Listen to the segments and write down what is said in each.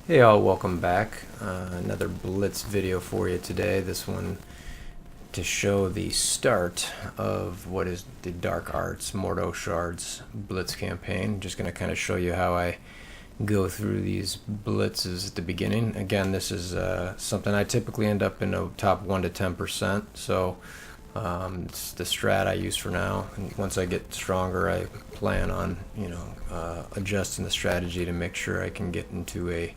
Hey all, welcome back. Another Blitz video for you today. This one to show the start of what is the Dark Arts Mordo Shards Blitz campaign. Just going to kind of show you how I go through these blitzes at the beginning. Again, this is something I typically end up in the top 1 to 10%. So it's the strat I use for now. And once I get stronger, I plan on adjusting the strategy to make sure I can get into a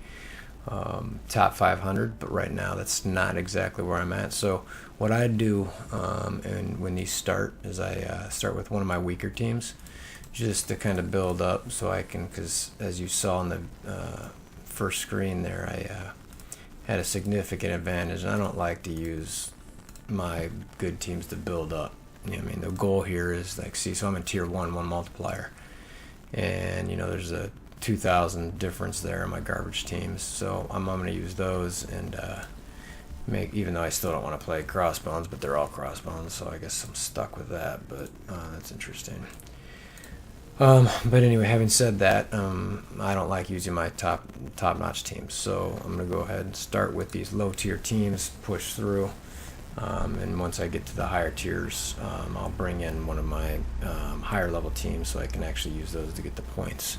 top 500, but right now that's not exactly where I'm at. So what I do and when these start is I start with one of my weaker teams just to kind of build up so I can, because as you saw on the first screen there, I had a significant advantage, and I don't like to use my good teams to build up. I mean, the goal here is like, so I'm in tier 1 multiplier, and there's a 2,000 difference there in my garbage teams, so I'm going to use those and make, even though I still don't want to play crossbones, but they're all crossbones, so I guess I'm stuck with that. But that's interesting. But anyway, having said that, I don't like using my top-notch teams, so I'm going to go ahead and start with these low tier teams, push through, and once I get to the higher tiers, I'll bring in one of my higher level teams so I can actually use those to get the points.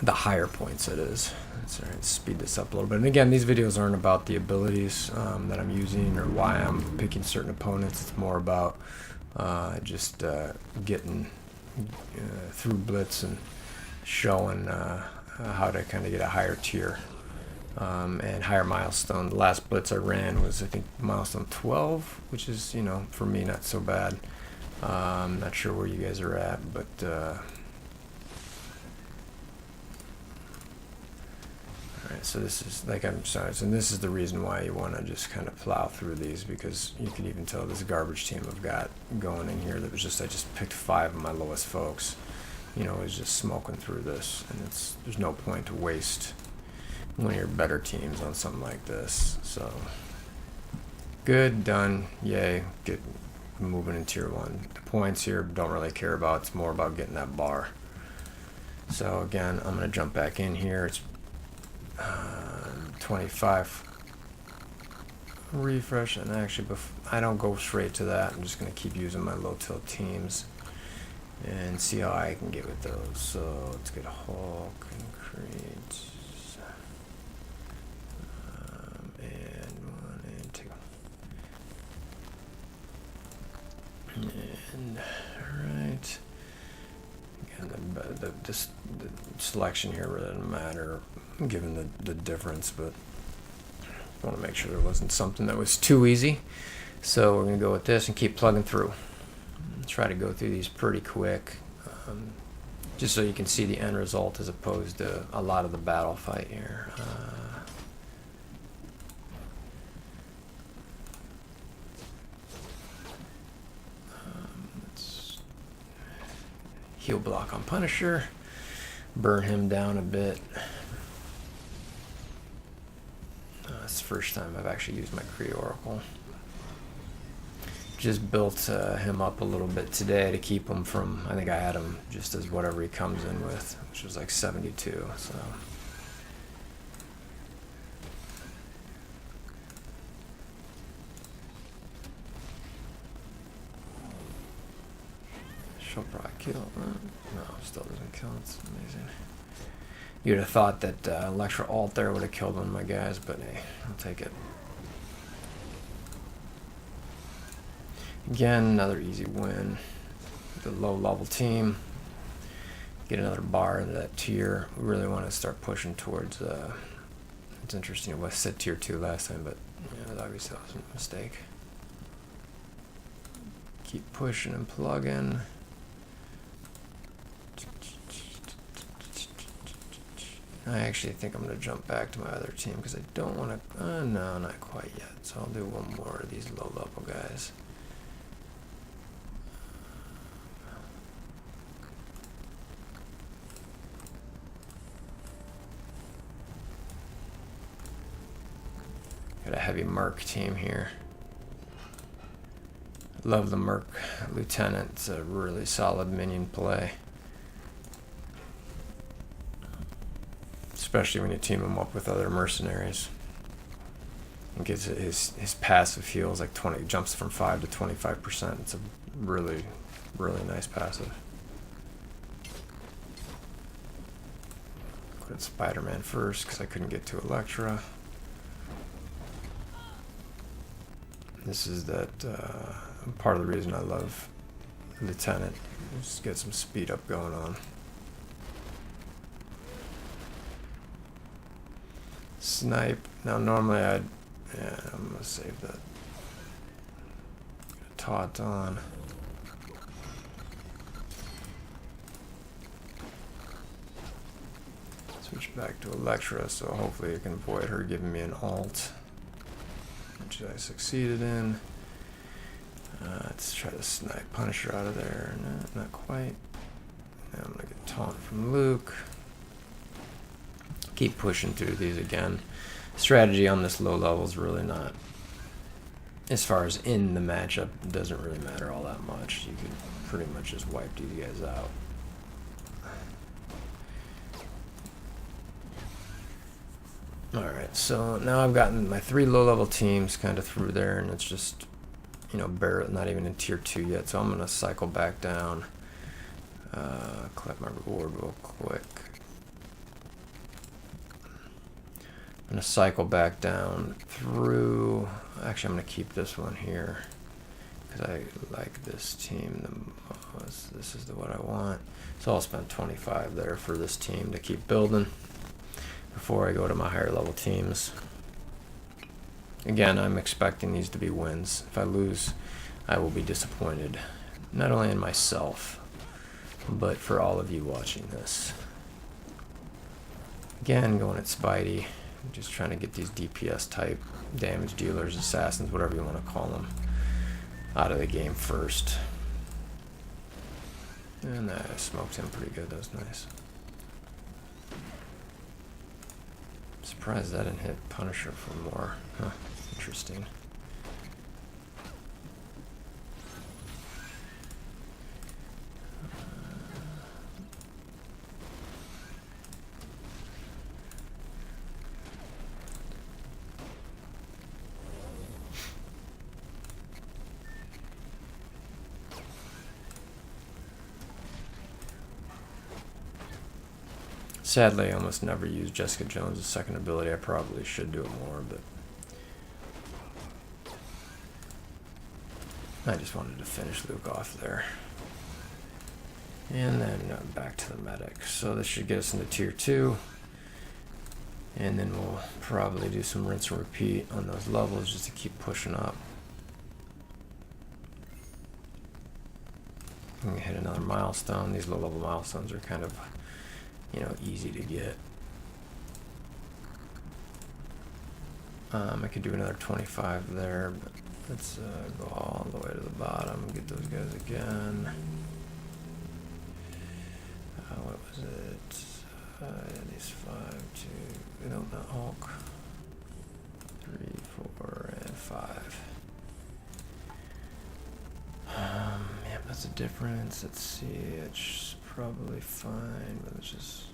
The higher points, it is. Let's speed this up a little bit. And again, these videos aren't about the abilities that I'm using or why I'm picking certain opponents. It's more about just getting through Blitz and showing how to kind of get a higher tier and higher milestone. The last Blitz I ran was, I think, milestone 12, which is, for me, not so bad. I'm not sure where you guys are at, but so this is, like, I'm sorry, and this is the reason why you want to just kind of plow through these, because you can even tell this garbage team I've got going in here that was just, I just picked 5 of my lowest folks, is just smoking through this, and there's no point to waste one of your better teams on something like this. So good, done, yay, get moving in tier 1. The points here don't really care about, it's more about getting that bar. So again, I'm going to jump back in here. It's 25 refresh, and actually I don't go straight to that. I'm just going to keep using my low tilt teams and see how I can get with those. So let's get Hulk and create and 1 and 2 and right. Again, the selection here really doesn't matter given the difference, but I want to make sure there wasn't something that was too easy. So we're going to go with this and keep plugging through. Try to go through these pretty quick, just so you can see the end result as opposed to a lot of the battle fight here. Let's heal block on Punisher, burn him down a bit. It's the first time I've actually used my Kree Oracle. Just built him up a little bit today to keep him from, I think I had him just as whatever he comes in with, which was like 72. So she'll probably kill. No, still doesn't kill. It's amazing. You'd have thought that Electro Alt there would have killed one of my guys, but hey, I'll take it. Again, another easy win. The low level team. Get another bar into that tier. We really want to start pushing towards, it's interesting, it was set tier 2 last time, but obviously that was a mistake. Keep pushing and plugging. I actually think I'm going to jump back to my other team because I don't want to, no, not quite yet. So I'll do one more of these low level guys. Got a heavy Merc team here. Love the Merc Lieutenant. It's a really solid minion play. especially when you team him up with other mercenaries. And gets his passive heals like 20, jumps from 5 to 25%. It's a really, really nice passive. Put Spider-Man first because I couldn't get to Elektra. This is that part of the reason I love Lieutenant. Just get some speed up going on. Snipe. Now normally I'm gonna save that. Taunt on. Switch back to Elektra, so hopefully I can avoid her giving me an ult, which I succeeded in. Let's try to snipe Punisher out of there. No, not quite. Now I'm gonna get taunt from Luke. Keep pushing through these again. Strategy on this low level is really not, as far as in the matchup, it doesn't really matter all that much. You can pretty much just wipe these guys out. Alright, so now I've gotten my 3 low-level teams kind of through there, and it's just, you know, barely, not even in tier 2 yet, so I'm going to cycle back down, collect my reward real quick. I'm going to cycle back down through, actually I'm going to keep this one here, because I like this team the most. This is what I want, so I'll spend 25 there for this team to keep building before I go to my higher level teams. Again, I'm expecting these to be wins. If I lose, I will be disappointed, not only in myself, but for all of you watching this. Again, going at Spidey, just trying to get these DPS type damage dealers, assassins, whatever you want to call them, out of the game first. And I smoked him pretty good, that was nice. Surprised that didn't hit Punisher for more. Huh, interesting. Sadly, I almost never use Jessica Jones' second ability. I probably should do it more, but I just wanted to finish Luke off there. And then back to the medic. So this should get us into tier 2. And then we'll probably do some rinse and repeat on those levels just to keep pushing up. I'm going to hit another milestone. These low-level milestones are kind of, you know, easy to get. I could do another 25 there, but let's go all the way to the bottom, get those guys again. What was it? Yeah, these 5, 2, no, not Hulk. 3, 4, and 5. Yeah, that's a difference. Let's see, it's probably fine, but let's just,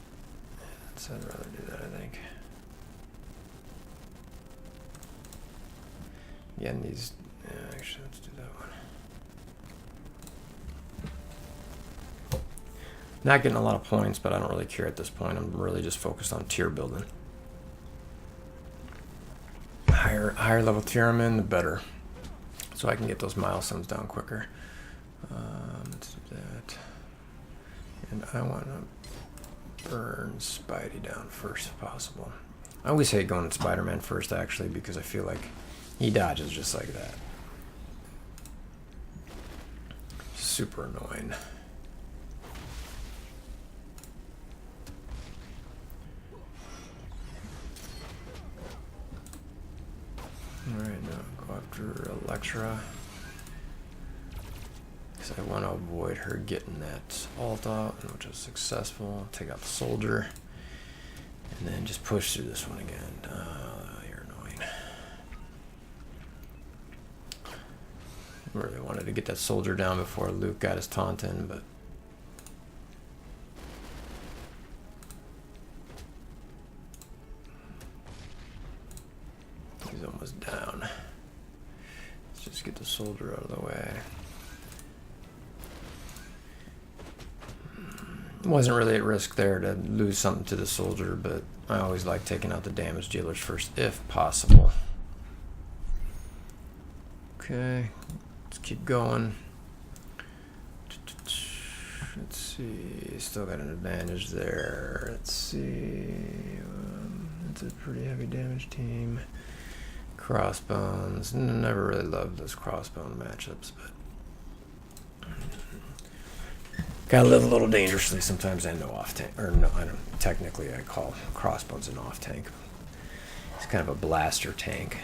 I'd rather do that, I think. Yeah, and these, actually, let's do that one. Not getting a lot of points, but I don't really care at this point. I'm really just focused on tier building. Higher level tier I'm in, the better. So I can get those milestones down quicker. Let's do that. And I want to burn Spidey down first if possible. I always hate going to Spider-Man first, actually, because I feel like he dodges just like that. Super annoying. Alright, now go after Elektra. Because I want to avoid her getting that ult out, which was successful. Take out the soldier. And then just push through this one again. You're annoying. Really wanted to get that soldier down before Luke got his taunt in, but was down. Let's just get the soldier out of the way. Wasn't really at risk there to lose something to the soldier, but I always like taking out the damage dealers first if possible. Okay, let's keep going. Let's see, still got an advantage there. Let's see, it's a pretty heavy damage team. Crossbones, never really loved those crossbone matchups, but gotta live a little dangerously sometimes. I know off tank, or no, I don't. Technically, I call crossbones an off tank. It's kind of a blaster tank.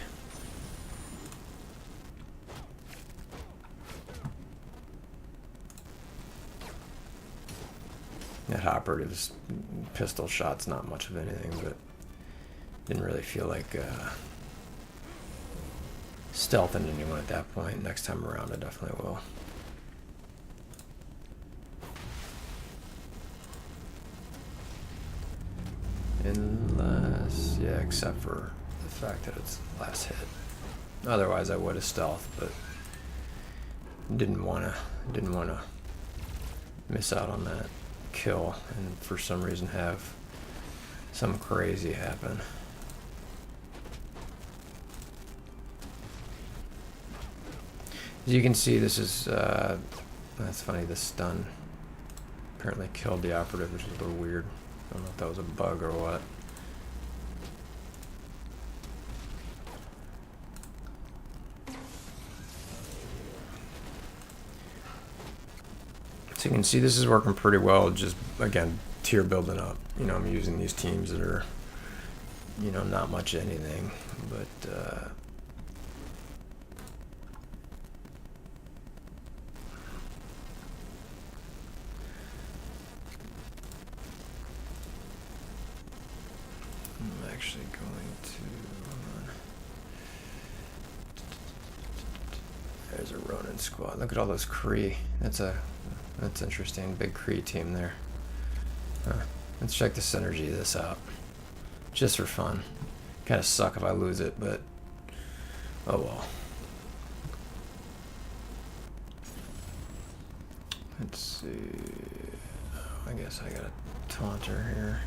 That operative's pistol shot's not much of anything, but didn't really feel like stealthing anyone at that point. Next time around, I definitely will. Unless, yeah, except for the fact that it's last hit. Otherwise, I would have stealthed, but didn't wanna miss out on that kill and for some reason have something crazy happen. As you can see, this is that's funny. The stun apparently killed the operative, which is a little weird. I don't know if that was a bug or what. So you can see this is working pretty well. Just again, tier building up. You know, I'm using these teams that are, you know, not much anything, but I'm actually going to, hold on. There's a Ronin squad. Look at all those Kree. That's interesting. Big Kree team there. Let's check the synergy of this out. Just for fun. Kind of suck if I lose it, but oh well. Let's see. I guess I got a taunter here.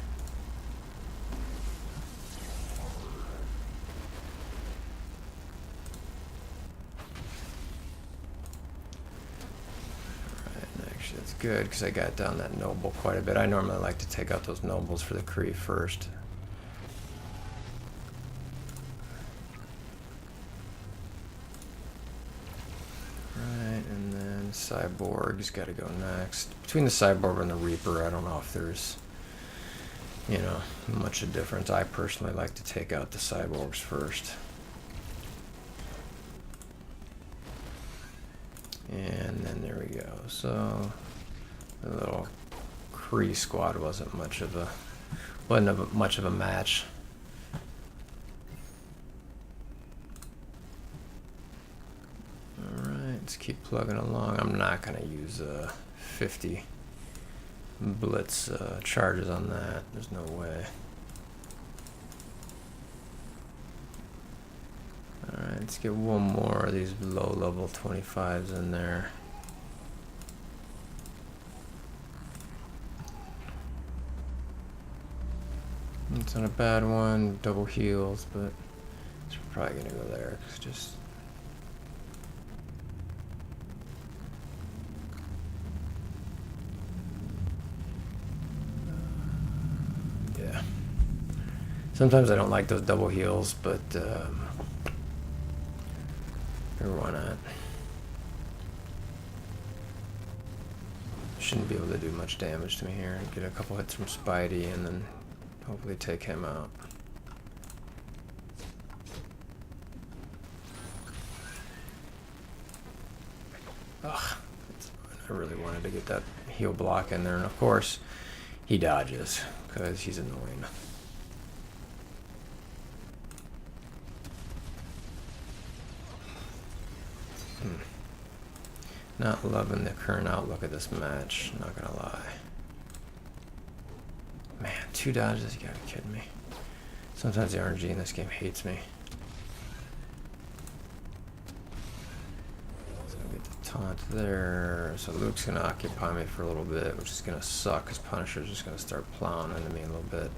That's good because I got down that noble quite a bit. I normally like to take out those nobles for the Kree first. Right, and then Cyborg's got to go next. Between the Cyborg and the Reaper, I don't know if there's, you know, much of a difference. I personally like to take out the Cyborgs first. And then there we go. So the little Kree squad wasn't much of a match. All right, let's keep plugging along. I'm not gonna use 50 Blitz charges on that. There's no way. Alright, let's get one more of these low-level 25s in there. It's not a bad one, double heals, but it's probably gonna go there. It's just yeah. Sometimes I don't like those double heals, but why not? Shouldn't be able to do much damage to me here. Get a couple hits from Spidey and then hopefully take him out. Ugh, I really wanted to get that heal block in there, and of course he dodges because he's annoying. Not loving the current outlook of this match, not gonna lie. Man, 2 dodges, you gotta be kidding me. Sometimes the RNG in this game hates me. not there. So Luke's gonna occupy me for a little bit, which is gonna suck because Punisher's just gonna start plowing into me a little bit.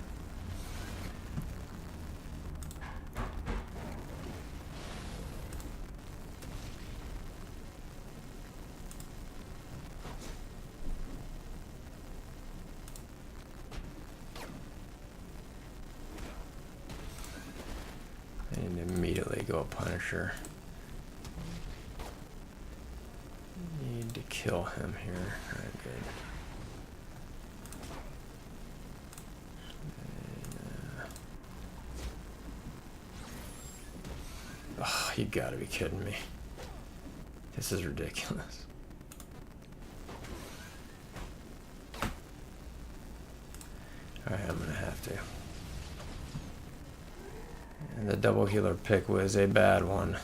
I need to immediately go Punisher. Need to kill him here. Alright, good. Oh, you gotta be kidding me. This is ridiculous. Alright, I'm gonna have to. And the double healer pick was a bad one.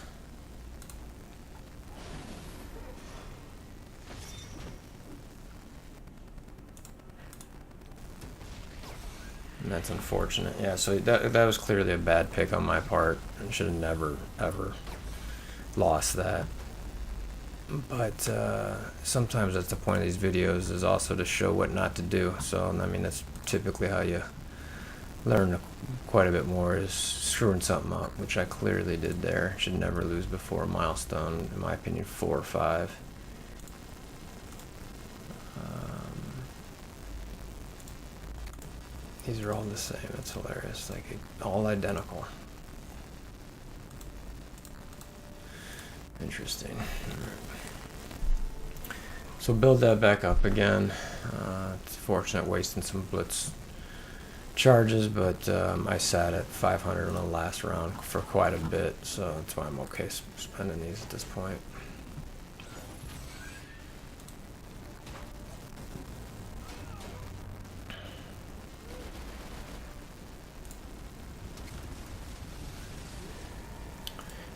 And that's unfortunate. Yeah, so that was clearly a bad pick on my part. I should have never, ever lost that. But sometimes that's the point of these videos, is also to show what not to do. So, I mean, that's typically how you learn quite a bit more, is screwing something up, which I clearly did there. Should never lose before a milestone, in my opinion, 4 or 5. These are all the same. That's hilarious. Like, all identical. Interesting. So build that back up again. It's fortunate wasting some Blitz charges, but I sat at 500 in the last round for quite a bit, so that's why I'm okay spending these at this point.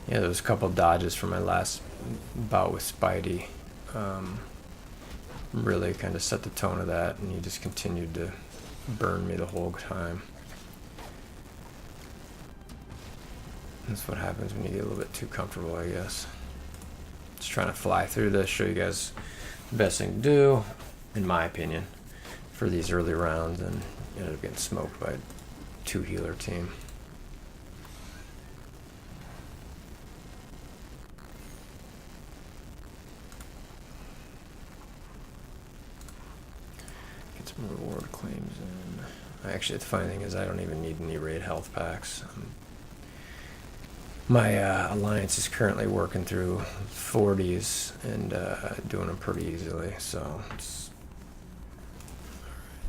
Yeah, there was a couple dodges from my last bout with Spidey. Really kind of set the tone of that, and he just continued to burn me the whole time. That's what happens when you get a little bit too comfortable, I guess. Just trying to fly through this, show you guys the best thing to do, in my opinion, for these early rounds, and ended up getting smoked by a 2-healer team. Reward claims in. Actually, the funny thing is I don't even need any raid health packs. My alliance is currently working through 40s and doing them pretty easily, so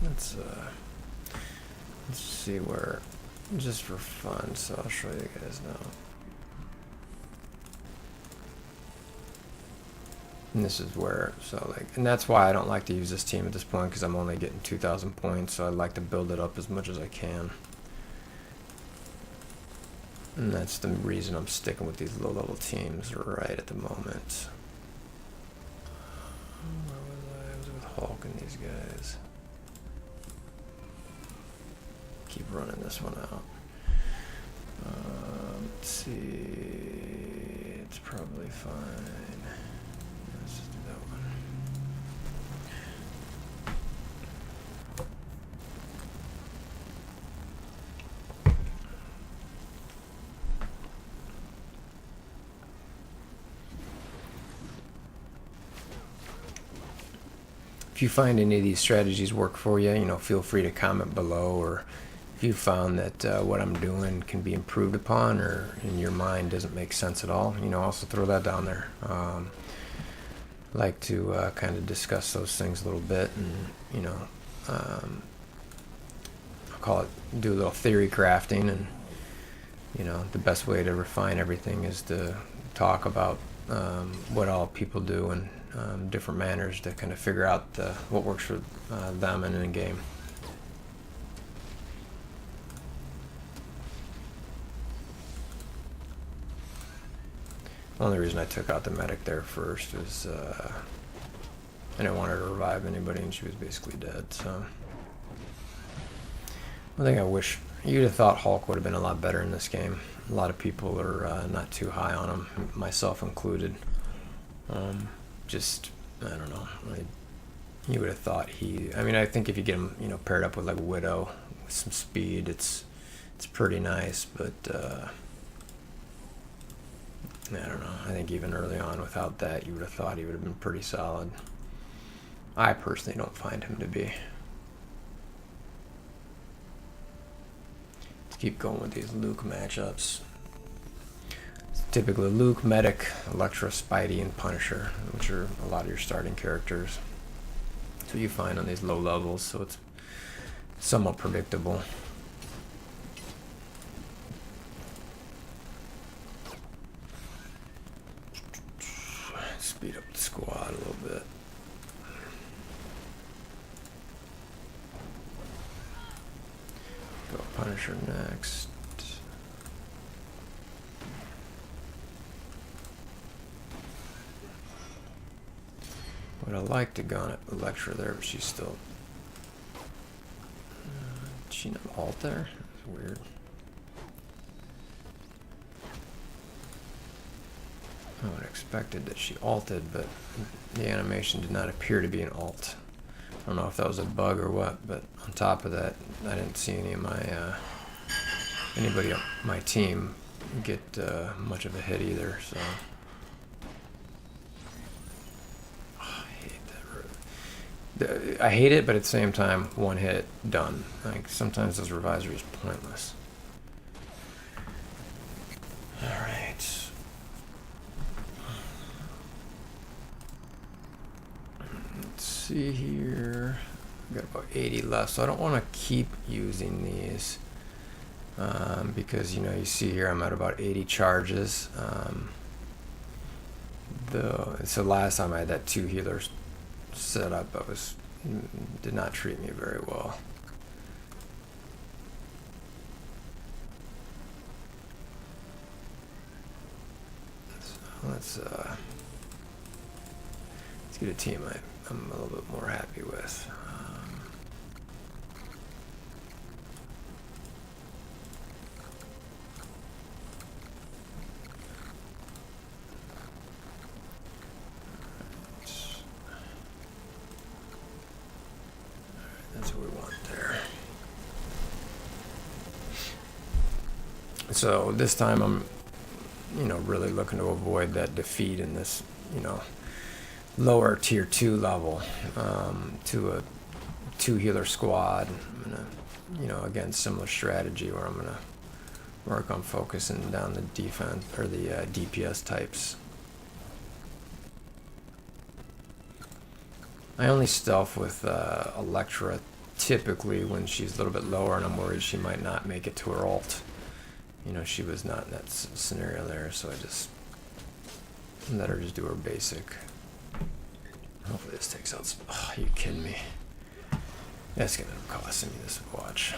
let's see where, just for fun, so I'll show you guys now. And this is where, so like, and that's why I don't like to use this team at this point, because I'm only getting 2,000 points, so I like to build it up as much as I can. And that's the reason I'm sticking with these low-level teams right at the moment. Where was I? I was with Hulk and these guys. Keep running this one out. Let's see. It's probably fine. Let's just do that one. If you find any of these strategies work for you, feel free to comment below, or if you found that what I'm doing can be improved upon, or in your mind doesn't make sense at all, also throw that down there. Like to kind of discuss those things a little bit, and I'll call it, do a little theory crafting, and the best way to refine everything is to talk about what all people do and different manners to kind of figure out what works for them in a game. The only reason I took out the medic there first was I didn't want her to revive anybody, and she was basically dead. So one thing I wish, you'd have thought Hulk would have been a lot better in this game. A lot of people are not too high on him, myself included. just, I don't know. You would have thought I mean, I think if you get him, paired up with like Widow with some speed, it's pretty nice. But I don't know. I think even early on, without that, you would have thought he would have been pretty solid. I personally don't find him to be. Let's keep going with these Luke matchups. It's typically Luke, Medic, Elektra, Spidey, and Punisher, which are a lot of your starting characters. That's what you find on these low levels, so it's somewhat predictable. Speed up the squad a little bit. Go Punisher next. Would have liked to go on Elektra there, but she's still. Did she not alt there? That's weird. I would have expected that she alted, but the animation did not appear to be an alt. I don't know if that was a bug or what, but on top of that, I didn't see any of my anybody on my team get much of a hit either. So I hate it, but at the same time, one hit, done. Like, sometimes those revisory is pointless. Alright. Let's see here. I've got about 80 left, so I don't want to keep using these. Because, you see here I'm at about 80 charges. So last time I had that 2 healers set up, did not treat me very well. So let's get a team I'm a little bit more happy with. That's what we want there. So this time I'm, really looking to avoid that defeat in this, lower tier 2 level to a 2 healer squad. I'm gonna, again, similar strategy where I'm gonna work on focusing down the defense or the DPS types. I only stealth with Elektra typically when she's a little bit lower and I'm worried she might not make it to her ult. She was not in that scenario there, so I just let her just do her basic. Hopefully this takes out some... Oh, are you kidding me? That's gonna end up costing me this watch.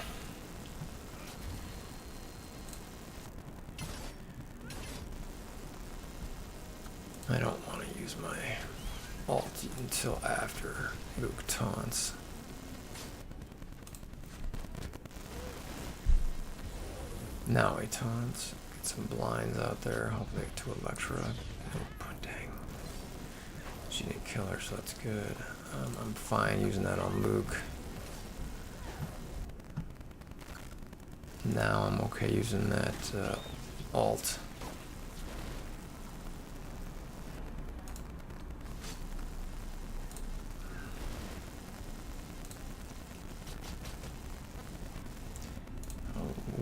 I don't want to use my ult until after Luke taunts. Now he taunts. Get some blinds out there. Hopefully to Elektra. Oh, dang. She didn't kill her, so that's good. I'm fine using that on Luke. Now I'm okay using that ult.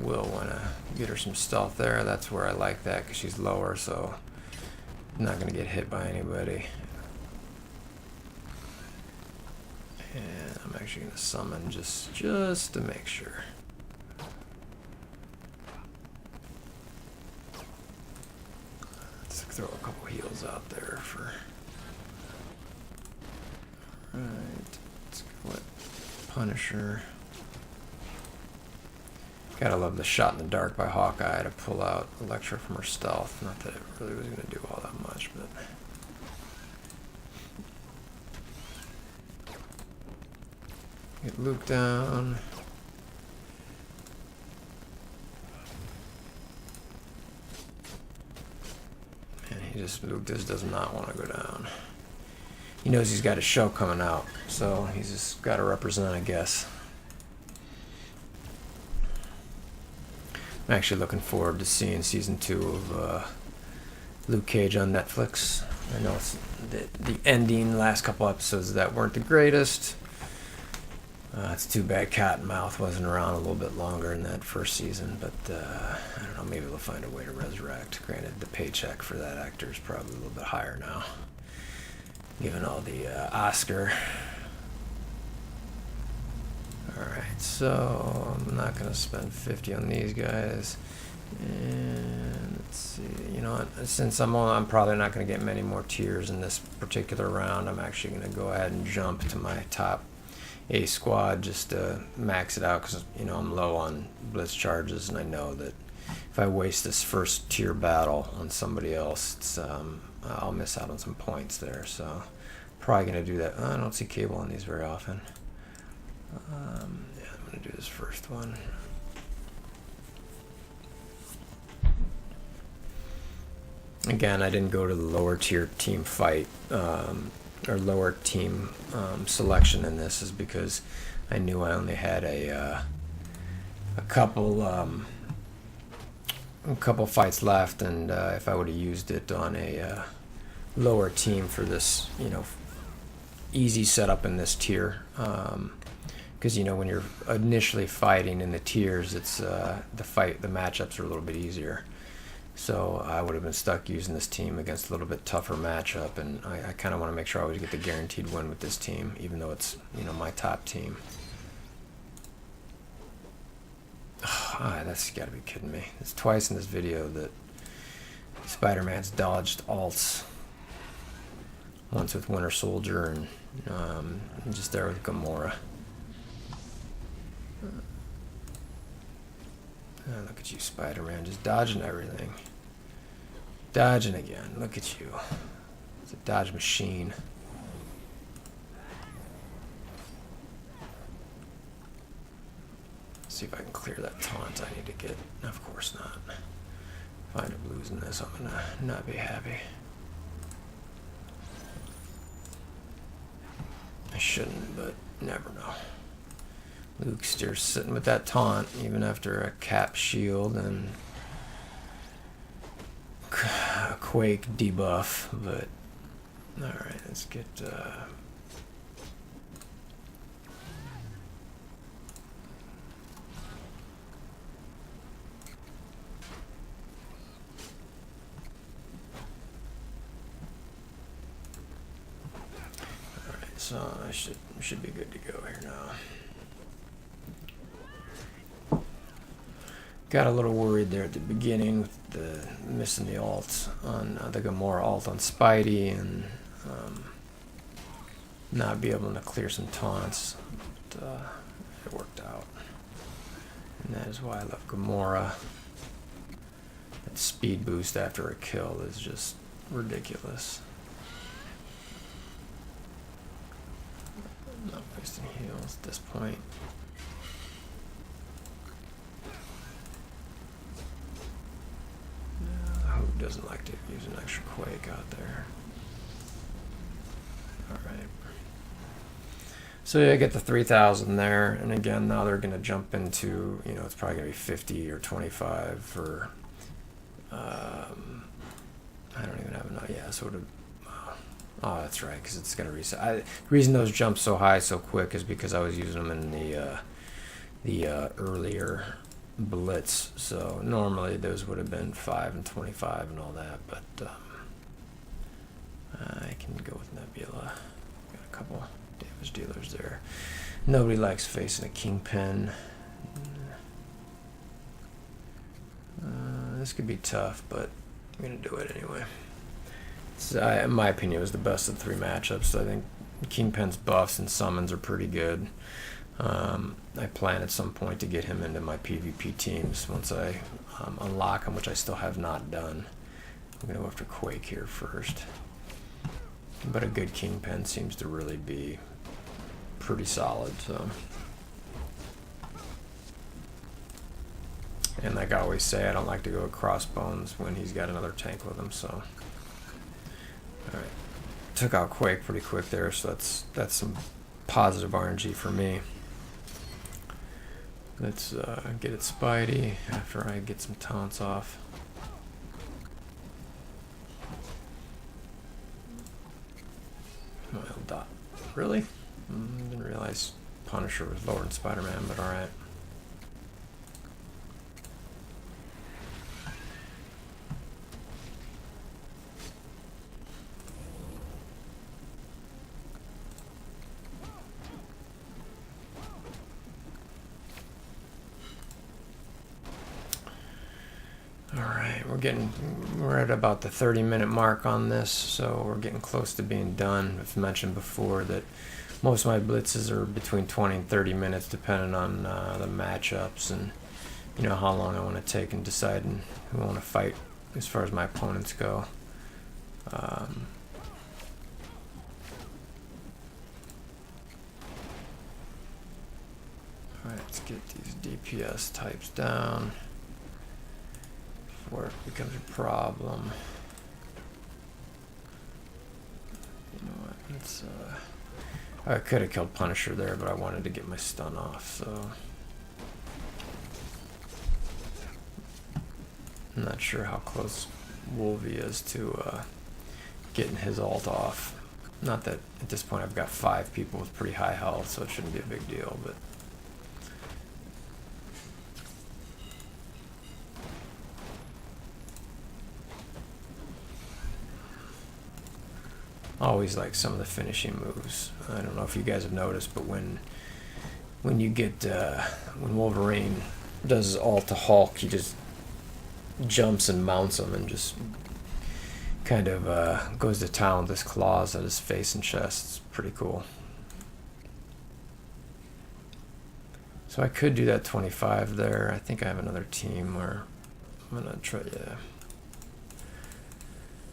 Will want to get her some stealth there. That's where I like that because she's lower, so I'm not going to get hit by anybody. And I'm actually going to summon just to make sure. Let's throw a couple heals out there for... Alright, let's go with Punisher. Gotta love the shot in the dark by Hawkeye to pull out Elektra from her stealth. Not that it really was going to do all that much, but... Get Luke down. Man, Luke just does not want to go down. he knows he's got a show coming out, so he's just got to represent, I guess. I'm actually looking forward to seeing season 2 of Luke Cage on Netflix. I know it's the ending, last couple episodes of that weren't the greatest. It's too bad Cottonmouth wasn't around a little bit longer in that first season, but I don't know, maybe they'll find a way to resurrect. Granted, the paycheck for that actor is probably a little bit higher now, given all the Oscar. Alright, so I'm not going to spend 50 on these guys. And let's see, you know what, since I'm probably not going to get many more tiers in this particular round, I'm actually going to go ahead and jump to my top A squad just to max it out, because you know I'm low on Blitz charges, and I know that if I waste this first tier battle on somebody else, it's, I'll miss out on some points there, so probably going to do that. I don't see cable on these very often. Yeah, I'm going to do this first one. Again, I didn't go to the lower tier team fight or lower team selection in this, is because I knew I only had a couple fights left, and if I would have used it on a lower team for this, you know, easy setup in this tier, because you know when you're initially fighting in the tiers, it's the matchups are a little bit easier. So I would have been stuck using this team against a little bit tougher matchup, and I kind of want to make sure I always get the guaranteed win with this team, even though it's, you know, my top team. That's got to be kidding me. It's twice in this video that Spider-Man's dodged alts. Once with Winter Soldier, and just there with Gamora. Look at you, Spider-Man, just dodging everything. Dodging again. Look at you. It's a dodge machine. Let's see if I can clear that taunt I need to get. Of course not. If I end up losing this, I'm gonna not be happy. I shouldn't, but never know. Luke's still sitting with that taunt, even after a cap shield and a Quake debuff, but alright, let's get alright, so I should be good to go here now. Got a little worried there at the beginning with the missing the ult on the Gamora ult on Spidey, and not be able to clear some taunts, but it worked out. And that is why I love Gamora. That speed boost after a kill is just ridiculous. I'm not wasting heals at this point. Who doesn't like to use an extra Quake out there? Alright. So yeah, I get the 3,000 there, and again, now they're going to jump into, you know, it's probably going to be 50 or 25 for, I don't even have enough, yeah, so it would have, oh, that's right, because it's going to reset. The reason those jump so high so quick is because I was using them in the earlier Blitz, so normally those would have been 5 and 25 and all that, but I can go with Nebula. Got a couple damage dealers there. Nobody likes facing a Kingpin. This could be tough, but I'm gonna do it anyway. In my opinion, it was the best of the 3 matchups. So I think Kingpin's buffs and summons are pretty good. I plan at some point to get him into my PvP teams once I unlock him, which I still have not done. I'm going to go after Quake here first. But a good Kingpin seems to really be pretty solid, so. And like I always say, I don't like to go with Crossbones when he's got another tank with him, so. Alright. took out Quake pretty quick there, so that's some positive RNG for me. Let's get it Spidey after I get some taunts off. Well, dot. Really? Didn't realize Punisher was lower than Spider-Man, but alright. Alright, we're at about the 30-minute mark on this, so we're getting close to being done. I've mentioned before that most of my blitzes are between 20 and 30 minutes, depending on the matchups and how long I want to take in deciding who I want to fight as far as my opponents go. Alright, let's get these DPS types down before it becomes a problem. You know what? Let's I could have killed Punisher there, but I wanted to get my stun off, so I'm not sure how close Wolvie is to getting his ult off. Not that at this point I've got 5 people with pretty high health, so it shouldn't be a big deal, but always like some of the finishing moves. I don't know if you guys have noticed, but when you get when Wolverine does his ult to Hulk, he just jumps and mounts him and just kind of goes to town with his claws at his face and chest. It's pretty cool. So I could do that 25 there. I think I have another team where I'm gonna try. Yeah.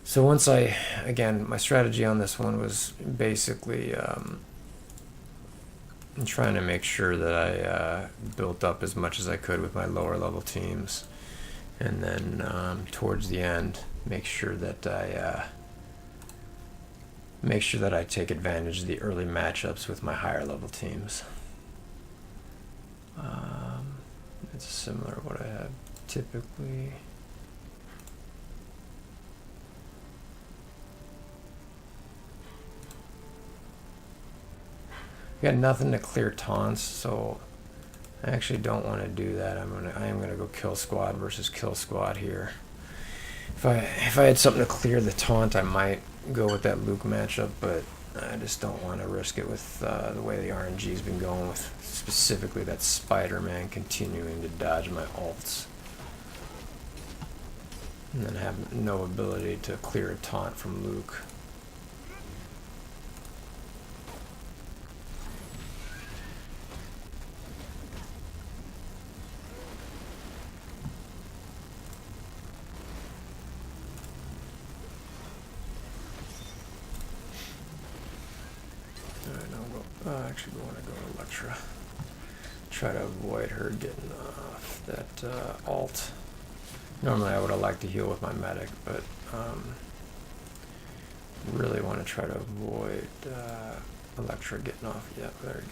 So once again, my strategy on this one was basically trying to make sure that I built up as much as I could with my lower level teams, and then towards the end, make sure that I take advantage of the early matchups with my higher level teams. It's similar to what I have typically. Got nothing to clear taunts, so I actually don't want to do that. I am gonna go kill squad versus kill squad here. If I had something to clear the taunt, I might go with that Luke matchup, but I just don't want to risk it with the way the RNG's been going, with specifically that Spider-Man continuing to dodge my ults and then have no ability to clear a taunt from Luke. Actually, we want to go to Electra. Try to avoid her getting off that ult. Normally I would have liked to heal with my medic, but really want to try to avoid Electra getting off. Yeah, there we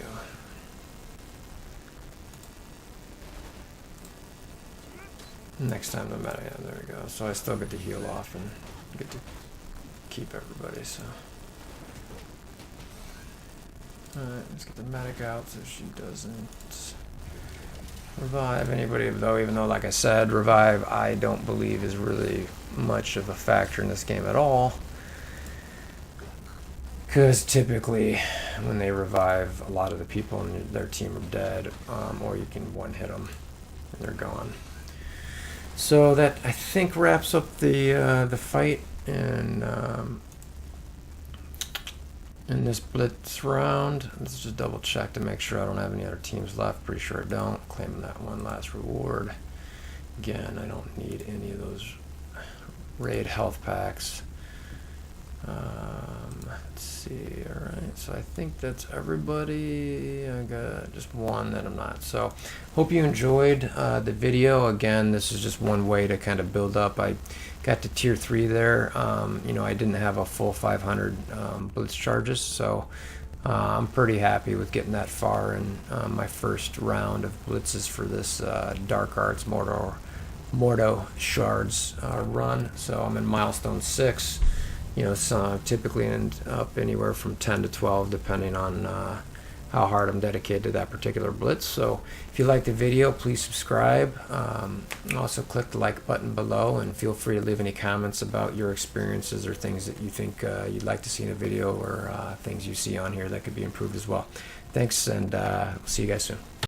go. Next time the medic, yeah, there we go. So I still get to heal off and get to keep everybody, so. Alright, let's get the medic out so she doesn't revive anybody, though, even though, like I said, revive I don't believe is really much of a factor in this game at all. Because typically when they revive, a lot of the people in their team are dead, or you can one-hit them and they're gone. So that, I think, wraps up the fight in this Blitz round. Let's just double check to make sure I don't have any other teams left. Pretty sure I don't. Claiming that one last reward. Again, I don't need any of those raid health packs. Let's see. All right, so I think that's everybody. I got just one that I'm not. So hope you enjoyed the video. Again, this is just one way to kind of build up. I got to tier 3 there. You know, I didn't have a full 500 Blitz charges, so I'm pretty happy with getting that far in my first round of blitzes for this Dark Arts Mordo Shards run. So I'm in milestone 6. You know, so typically end up anywhere from 10 to 12 depending on how hard I'm dedicated to that particular blitz. So if you like the video, please subscribe. Also click the like button below, and feel free to leave any comments about your experiences or things that you think you'd like to see in a video, or things you see on here that could be improved as well. Thanks, and we'll see you guys soon.